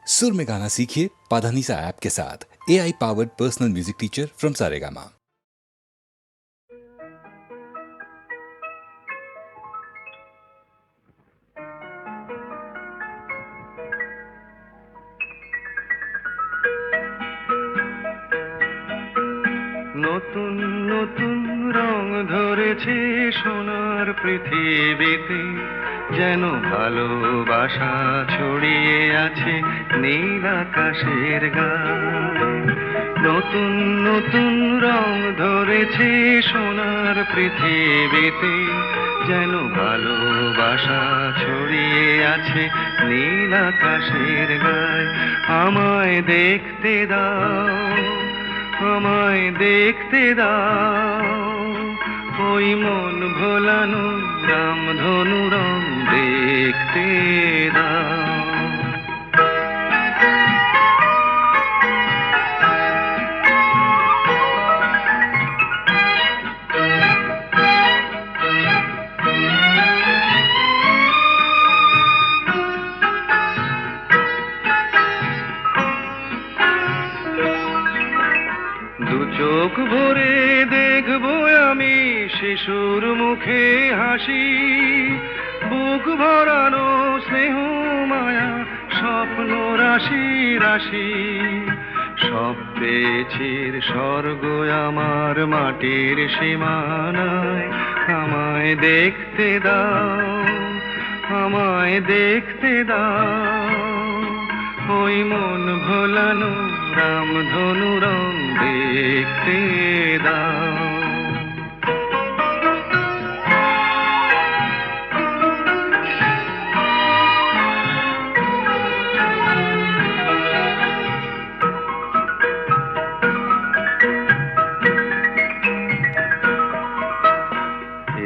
सुर में गाना सीखिए पाधानीसा ऐप के साथ। AI powered personal music teacher from Saregama. নতুন নতুন রং ধরেছে সোনার পৃথিবীতে, যেন ভালোবাসা ছড়িয়ে আছে নীল আকাশের গায়ে। নতুন নতুন রং ধরেছে সোনার পৃথিবীতে, যেন ভালোবাসা ছড়িয়ে আছে নীল আকাশের গায়ে। আমায় দেখতে দাও, আমায় দেখতে দাও, ওই মন ভোলানো রামধনু রং দেখতে দাও। চোখ ভরে দেখবো আমি শিশুর মুখে হাসি, বুক ভরানো স্নেহ মায়া স্বপ্ন রাশি রাশি। সব পেয়েছির স্বর্গ আমার মাটির সীমানায়। আমায় দেখতে দাও, আমায় দেখতে দাও, ওই মন ভোলানো রামধনু রং দেখতে দাও।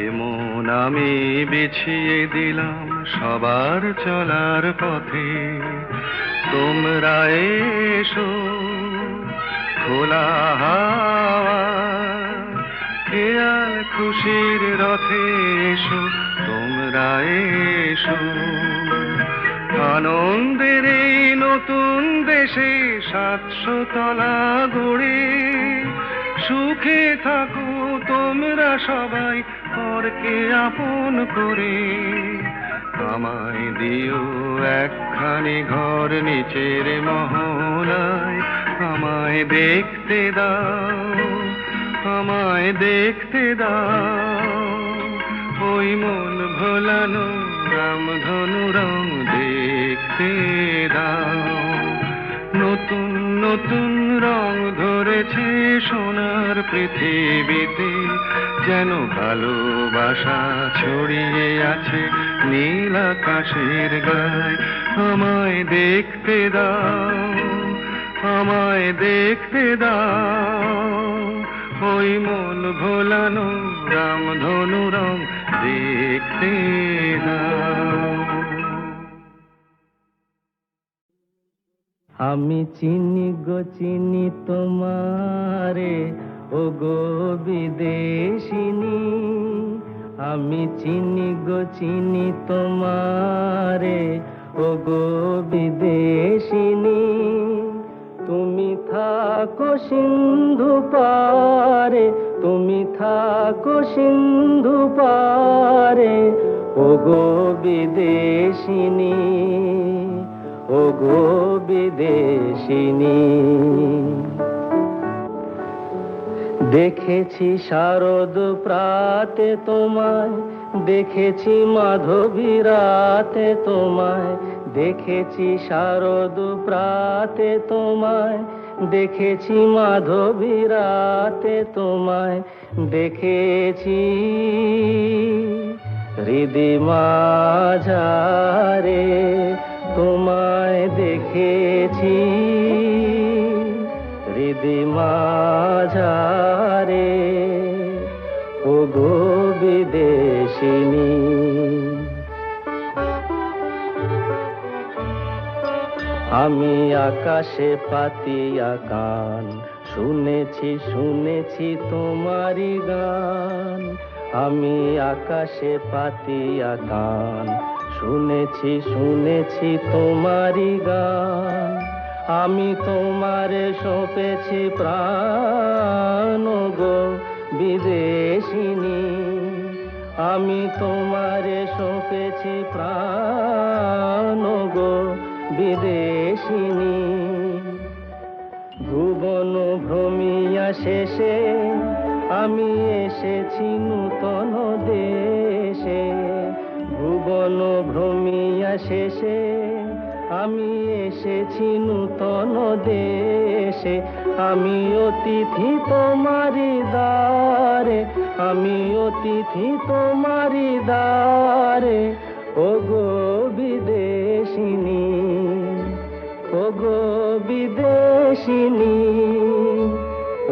এমন আমি বিছিয়ে দিলাম সবার চলার পথে, তোমরা এসো খোলা হাওয়া, খেয়াল খুশির রথে এসো তোমরা এসো। আনন্দের এই নতুন দেশে 700 তলা গড়ে, সুখে থাকো তোমরা সবাই পরকে আপন করে। আমায় দিও একখানি ঘর নিচের মহলায়। আমায় দেখতে দাও, আমায় দেখতে দাও, ওই মন ভোলানো রামধনু রং দেখতে দাও। নতুন নতুন রং ধরেছে সোনার পৃথিবীতে, যেন ভালোবাসা ছড়িয়ে আছে নীল আকাশের গায়ে। আমায় দেখতে দাও, আমায় দেখতে দাও, ওই মন ভোলানো রামধনু রং দেখতে দাও। আমি চিনি গো চিনি তোমারে, ও গো বিদেশিনী। আমি চিনি গো চিনি তোমারে, ও গো বিদেশিনী। তুমি থাকো সিন্ধু পারে, তুমি থাকো সিন্ধু পারে, ও গো বিদেশিনী, ও গো বিদেশিনী। দেখেছি শারদ প্রাতে তোমায়, দেখেছি মাধবী রাতে তোমায়, দেখেছি শারদ প্রাতে তোমায়, দেখেছি মাধবী রাতে তোমায়, দেখেছি হৃদি মাঝারে তোমায় দেখেছি, হৃদি মাঝারে, ও গো বিদেশিনী। আমি আকাশে পাতিয়া গান, শুনেছি শুনেছি তোমারি গান। আমি আকাশে পাতিয়া গান, শুনেছি শুনেছি তোমারই গান, আমি তোমারে সঁপেছি প্রাণ গো বিদেশিনী, আমি তোমারে সঁপেছি প্রাণ গো বিদেশিনী। ভুবন ভ্রমিয়া শেষে আমি এসেছি নূতন দেশে, ভুবন ভ্রমিয়া শেষে আমি এসেছি নূতন দেশে। আমি অতিথি তোমারি দ্বারে, আমি অতিথি তোমারি দ্বারে, ওগো বিদেশিনী, ওগো বিদেশিনী,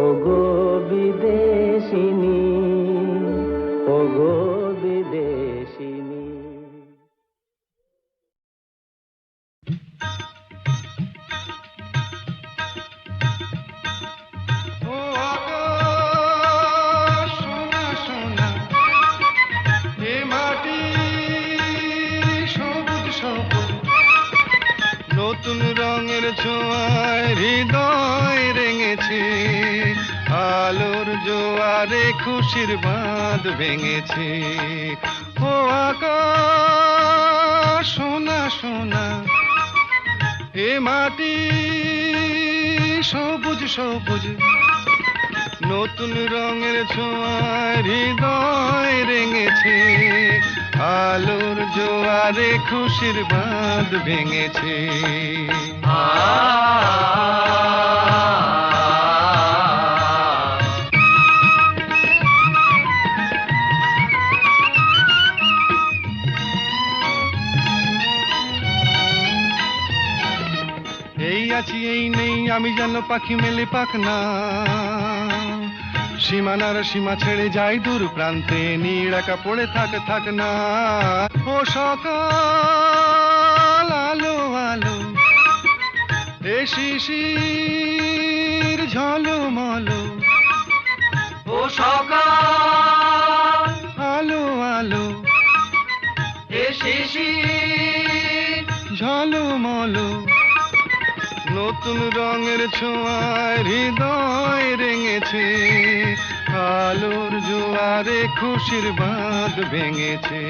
ওগো বিদেশিনী, ওগো বিদেশিনী। ও আকাশ সোনা সোনা, এ মাটি সবুজ সবুজ, নতুন রঙের ছোঁয়ায় হৃদয় রেঙেছে, আলোর জোয়ারে খুশির বাঁধ ভেঙেছে। ও আকাশ সোনা সোনা, এ মাটি সবুজ সবুজ, নতুন রঙের ছোঁয়ায় হৃদয় রেঙেছে, আলোর জোয়ারে খুশির বাঁধ ভেঙেছে। এই আছি এই নেই আমি যেন পাখি মেলে পাখনা, সীমানার সীমা ছেড়ে যাই দূর প্রান্তে, নীড় একা পড়ে থাক না। ও সকাল আলো আলো, এ শিশির ঝলমলো, ও সকাল আলো আলো, এ শিশির ঝলমলো, নতুন রঙের ছোঁয়ায় হৃদয় রেঙেছে, আলোর জোয়ারে খুশির বাঁধ ভেঙেছে।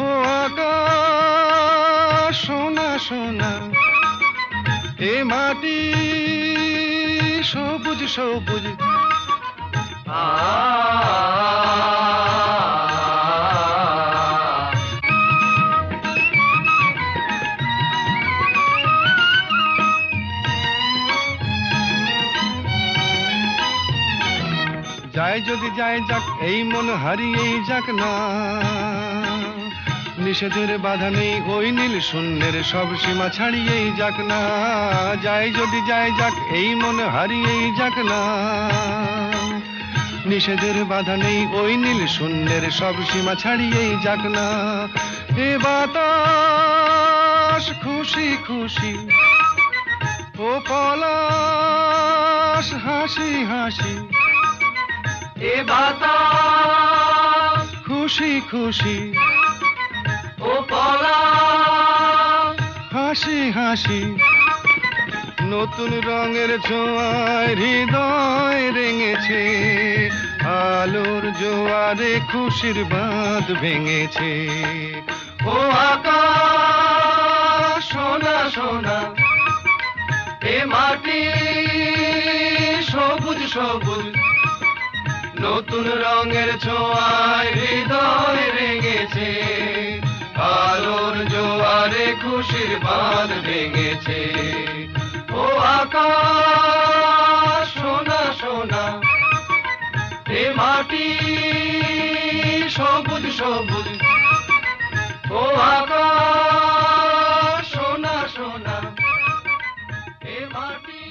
ও আকাশ সোনা সোনা, এ মাটি সবুজ সবুজ, যায় যদি যায় যাক এই মন হারিয়েই যাক না, নিষেধের বাধা নেই ওই নীল শূন্যের সব সীমা ছাড়িয়েই যাক না, যায় যদি যায় যাক এই মন হারিয়েই যাক না, নিষেধের বাধা নেই ওই নীল শূন্যের সব সীমা ছাড়িয়েই যাক না। এ বাতাস খুশি খুশি, ও পলাশ হাসি হাসি, এ বাতাস খুশি খুশি, ও পলাশ হাসি হাসি, নতুন রঙের ছোঁয়ায় হৃদয় রেঙেছে, আলোর জোয়ারে খুশির বাঁধ ভেঙেছে। ও আকাশ সোনা সোনা, এ মাটি সবুজ সবুজ, নতুন রঙের ছোঁয়ায় হৃদয় রেঙেছে, আলোর জোয়ারে খুশির বাঁধ ভেঙেছে। ও আকাশ সোনা সোনা, এ মাটি সবুজ সবুজ, ও আকাশ সোনা সোনা, এ মাটি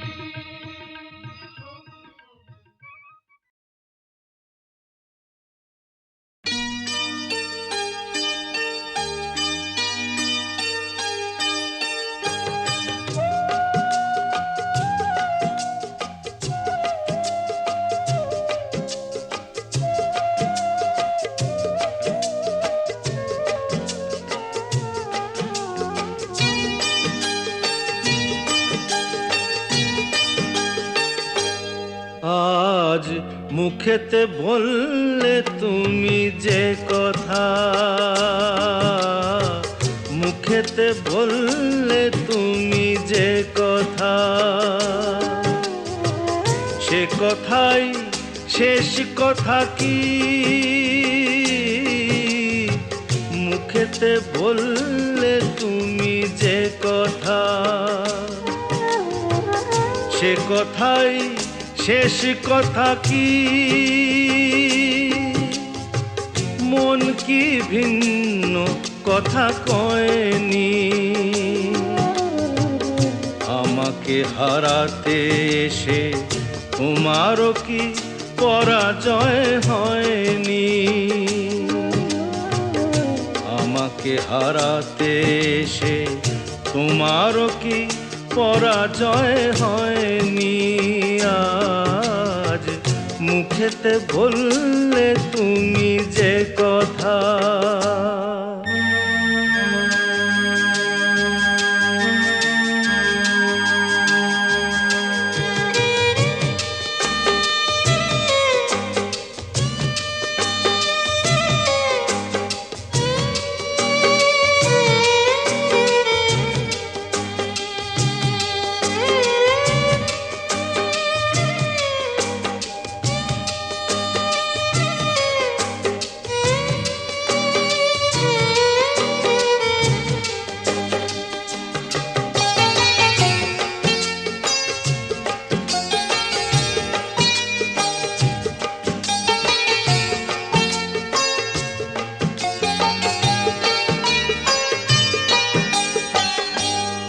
মুখেতে বললে তুমি যে কথা, মুখেতে বললে তুমি যে কথা, সে কথাই শেষ কথা কি? মুখেতে বললে তুমি যে কথা, সে কথাই শেষ কথা কি? মন কি ভিন্ন কথা কয়নি? আমাকে হারাতে এসে তোমারও কি পরাজয় হয়নি? আমাকে হারাতে এসে তোমারও কি পরাজয় হয়নি? আজ মুখেতে বললে তুমি যে কথা।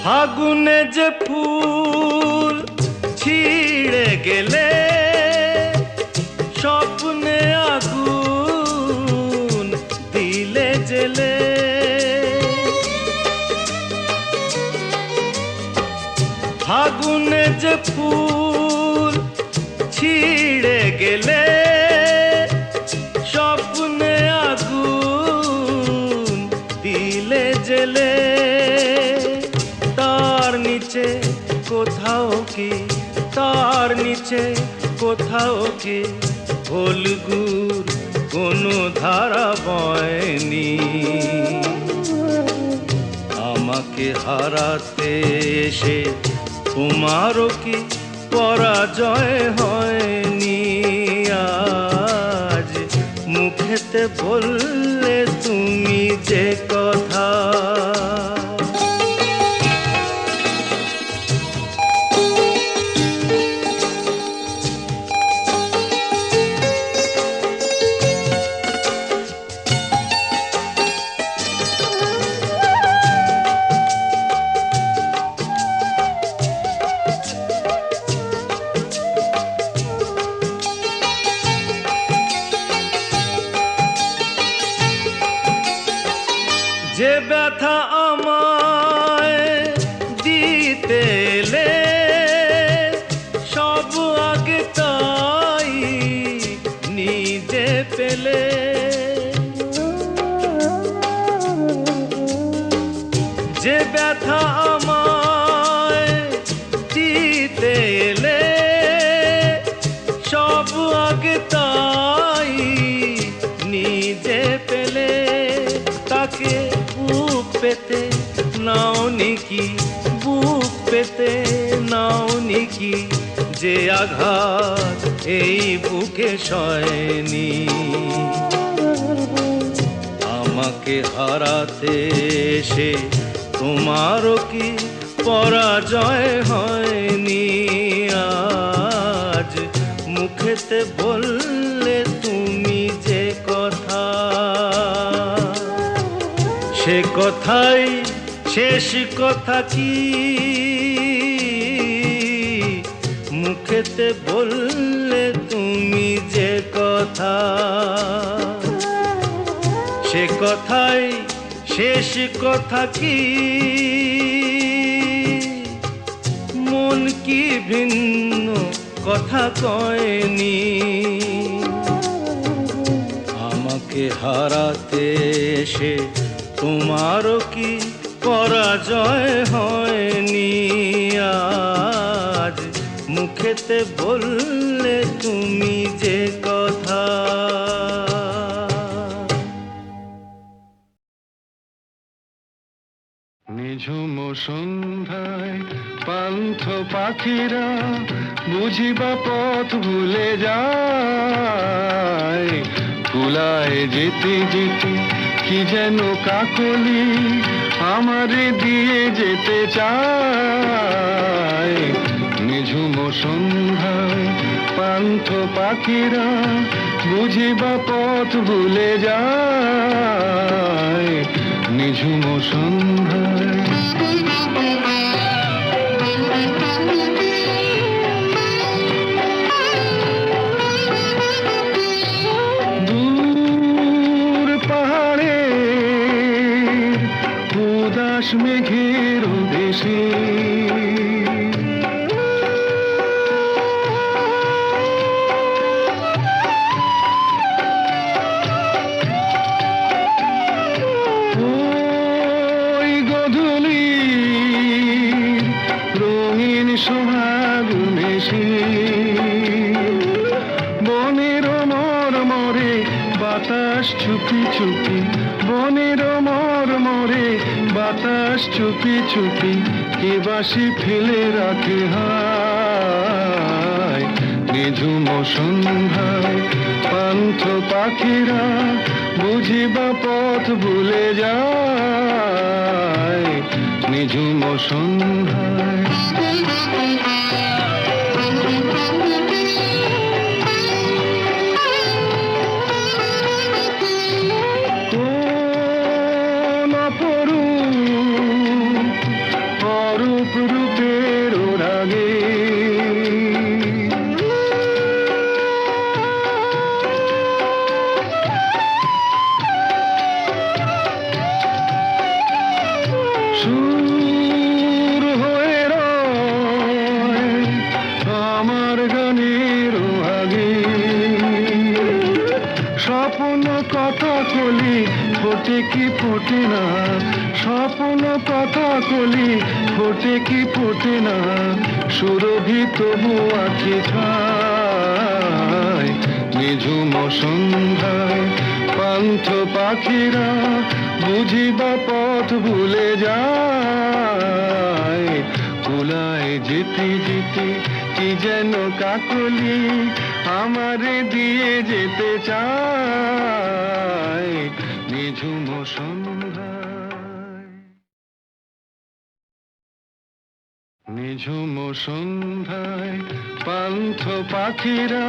ফাগুনে যে ফুল ছিঁড়ে গেলে, স্বপ্নে আগুন দিলে জেলে। ফাগুনে যে ফুল ছিঁড়ে গেলে, স্বপ্নে আগুন দিলে জেলে। তার নিচে কোথাও কি, তার নিচে কোথাও কি ফলগুর কোনো ধারা বয়নি? আমাকে হারাতে এসে তোমারও কি পরাজয় হয়নি? আজ মুখেতে বললে তুমি যে কথা। যে ব্যথা আমায় দিতে এলে, সব আগে তাই নিজে পেলে। যে ব্যথা আমায় দিতে এলে, সব আগে তাই নিজে পেলে। তাকে বুক পেতে নাও নিকি, বুক পেতে নাও নিকি, যে আঘাত এই বুকে সয়নি। আমাকে হারাতে এসে তোমারও কি পরাজয় হয়নি? আজ মুখেতে বললে তুমি যে কথা, সে কথাই শেষ কথা কি? মুখেতে বললে তুমি যে কথা, সে কথাই শেষ কথা কি? মন কি ভিন্ন কথা কয়নি? আমাকে হারাতে এসে তোমারও কি পরাজয় হয়নি? আজ মুখেতে বললে তুমি যে কথা। নিঝুম সন্ধ্যায় পান্থ পাখিরা বুঝিবা পথ ভুলে যায়, কুলায় যেতে যেতে কি যেন কাকলি আমারে দিয়ে যেতে চায়। নিঝুম সন্ধ্যায় পান্থ পাখিরা বুঝিবা পথ ভুলে যায়, নিঝুম সন্ধ্যায়। দূর পাহাড়ে উদাস মেঘের দেশে ওই গধূলি রঙিন সোহাগ মেশে বনের মরমরে বাতাস চুপি চুপি, বনের মরমরে বাতাস চুপি চুপি কে বাসি ফেলে রাখে হায়। নিঝুম সন্ধ্যায় পান্থ পাখিরা বুঝিবা পথ ভুলে যায়, নিঝুম সন্ধ্যায়। কোন অরূপ রূপের রাগে সুর হয়ে রয় আমার গানের আগে। স্বপ্ন কথা কলি ফোটে কি ফোটে না, স্বপ্ন কথা কলি ফোটে কি ফোটে না, সুরভি তবু আঁখি ঠায়। নিঝুম সন্ধ্যায় পান্থ পাখিরা বুঝিবা পথ ভুলে যায়, কুলায় যেতে যেতে কি যেন কাকলি আমারে দিয়ে যেতে চায়, নিঝুম সন্ধ্যায়। নিঝুম সন্ধ্যায় পান্থ পাখিরা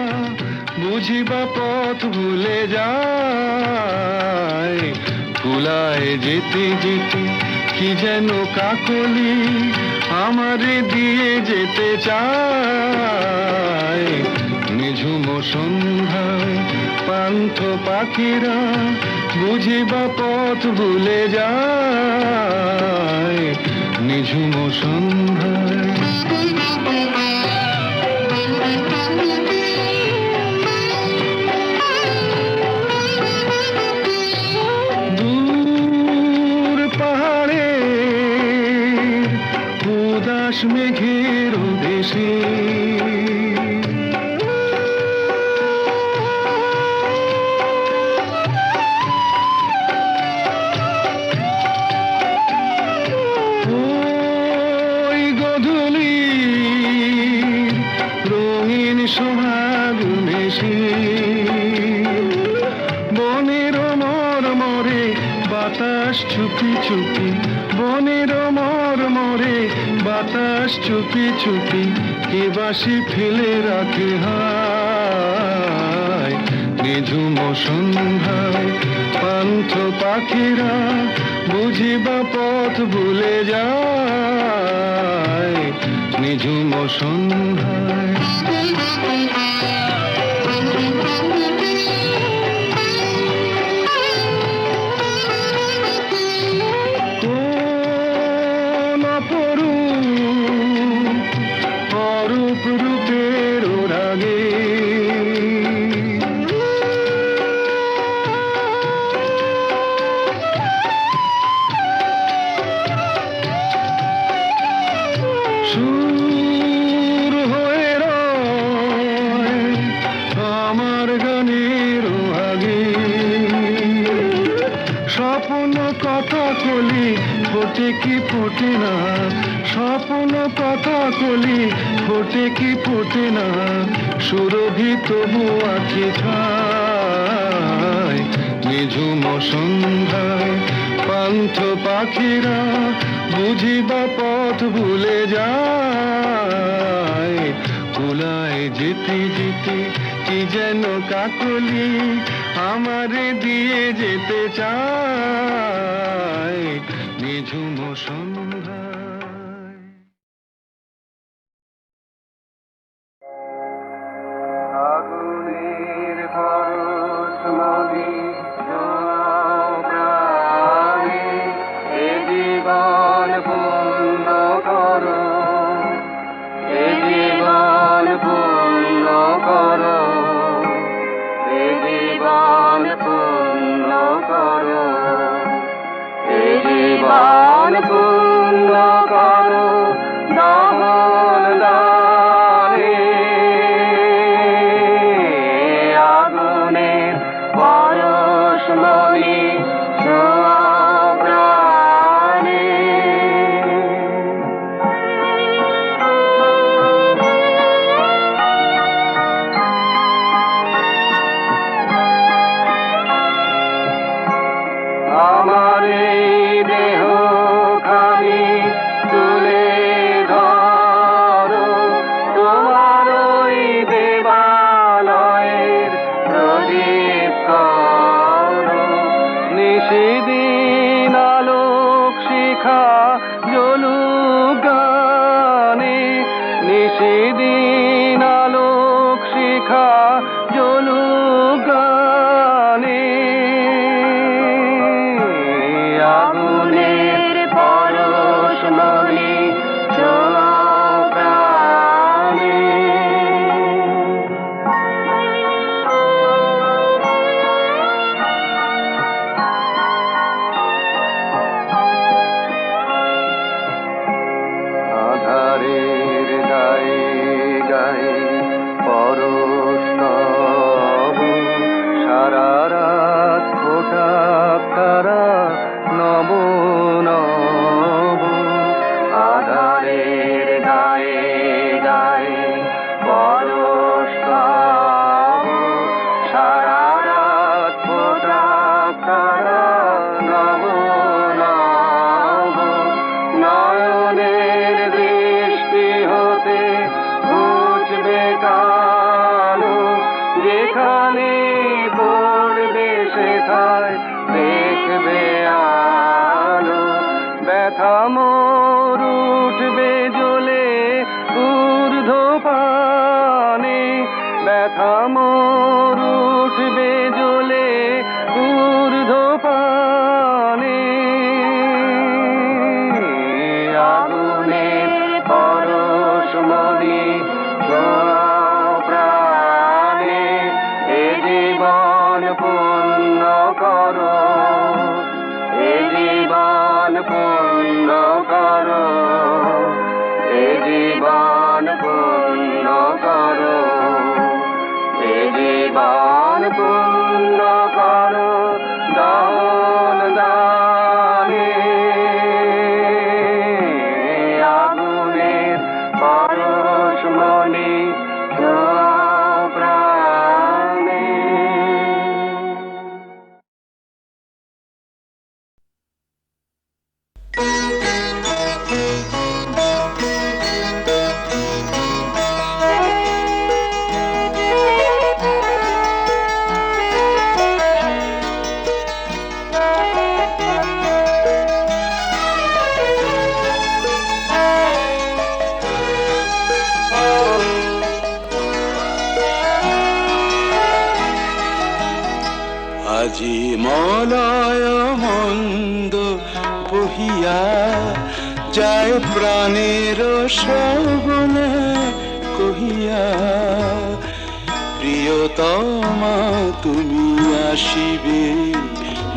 বুঝিবা পথ ভুলে যায়, কুলায় যেতে যেতে কি যেন কাকলি আমারে দিয়ে যেতে চায়, নিঝুম সন্ধ্যায় পান্থ পাখিরা বুঝিবা পথ ভুলে যায়, নিঝুম সন্ধ্যায়। দূর পাহাড়ে উদাস মেঘের দেশে ওই গধূলি রঙিন সোহাগ মেশে বনের মরমরে বাতাস চুপি চুপি, বনের মরমরে বাতাস চুপি চুপি কে বাসি ফেলে রাখে হায়। নিঝুম সন্ধ্যায় পান্থ পাখিরা বুঝিবা পথ ভুলে যায়, নিঝুম সন্ধ্যায়। কোন অরূপ রূপের রাগে সুর হয়ে ফোটে কি ফোটে না, স্বপ্ন কথা কলি ফোটে কি ফোটে না, সুরভি তবু আছে ঠায়। নিঝুম সন্ধ্যায় পান্থ পাখিরা বুঝিবা পথ ভুলে যায়। কুলায় যেতে যেতে কি যেন কাকলি আমারে দিয়ে যেতে চায়। নিঝুম সন্ধ্যায় আগুনের পরশমণি জোয়াও প্রাণে, এ জীবন পূর্ণ করো, এ জীবন পূর্ণ করো, এ জীবন পূর্ণ করো, এ জীবন পূর্ণ করো দামন দানে। আগুনের পরশমণি ছোঁয়াও প্রাণে। আমার এই দেহ খানি তুলে ধরো, তোমার ওই দেবালয়ের প্রদীপ করো। নিশিদিন আলোক শিখা জ্বলুক গানে, নিশিদিন আলোক শিখা জ্বলুক গানে। আগুনের পরশমণি ছোঁয়াও প্রাণে। আধারের গায়ে গায়ে পরশ তব, সারা রাত ফোটা তারা নব নব। আধারের গায়ে গায়ে পরশ তব, সারা রাত ফোটা তারা নব নব। নয়নের দৃষ্টি হতে ঘুচবে কালো, যেখানে পড়বে সেথায় দেখবে আলো। ব্যথা মোর উঠবে জ্বলে ঊর্ধ্বপানে, ব্যথা মোর উঠবে জ্বলে ঊর্ধ্বপানে। আগুনের পরশমণি ছোঁয়াও প্রাণে, এ জীবন পূর্ণ করো, এ জীবন পূর্ণ করো, এ জীবন পূর্ণ করো, এ জীবন পূর্ণ করো দান দানে। আগুনের পরশমণি ছোঁয়াও প্রাণে। আজি মলয় মন্দ বহিয়া যায় প্রাণের সগুনে কহিয়া, প্রিয়তমা তুমি আসিবে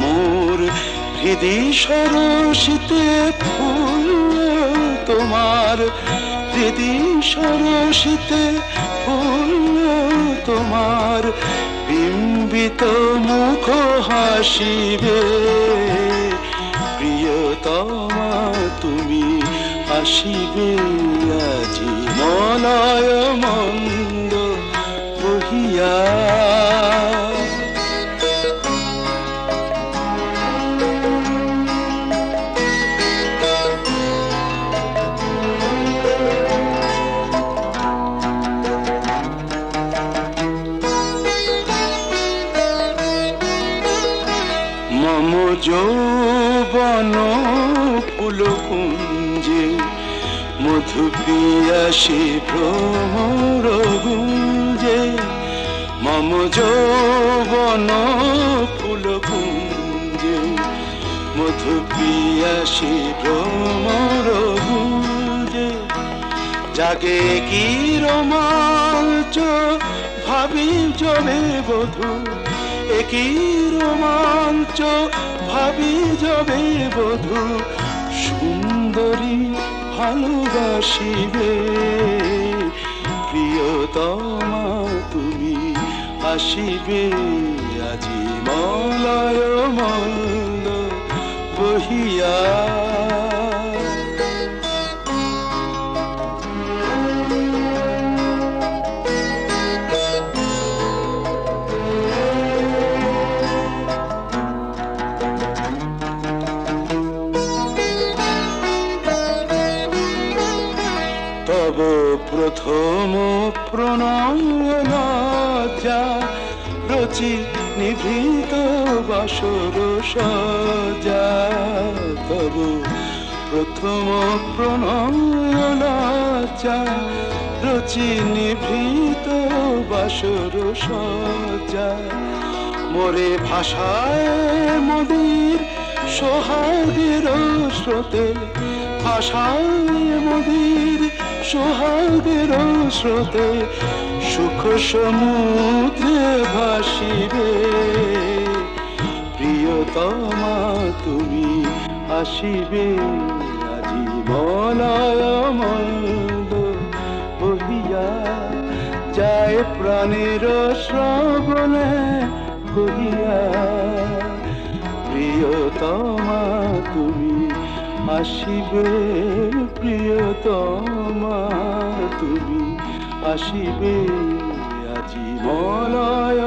মোর হৃদয় সরসিতে ফুল তোমার, হৃদয় সরসিতে ফুল তোমার, বিম্বিত মুখ হাসিবে প্রিয় প্রিয়তমা তুমি আসিবে আজি মলয় মন্দ বহিয়া। মম যৌবন ফুলকুঞ্জে মধু পিয়াসী ভ্রমর গুঞ্জে। মম যৌবন ফুলকুঞ্জে মধু পিয়াসী ভ্রমর গুঞ্জে। জাগে কি রোমাঞ্চ ভাবি জবে বধূ, একই রোমাঞ্চ ভাবি যাবে বধূ। সুন্দরী ভালোবাসিবে প্রিয়তমা তুমি আসিবে আজি মলয় মন্দ বহিয়া। তব প্রথম প্রণয়লজ্জা রচি নিভৃত বাসর সজ্জা। তব প্রথম প্রণয়লজ্জা রচি নিভৃত বাসর সজ্জা। মোরে ভাষায় মদির সোহাগের স্রোতে, ভাষায় মদির সোহাগের স্রোতে। সুখ সমুদ্রে ভাসিবে প্রিয়তমা তুমি আসিবে আজি মলয় মন্দ বহিয়া। যায় প্রাণের শ্রবণে কহিয়া প্রিয়তমা তুমি আসিবে, প্রিয়তমা তুমি আসিবে আজি মলয়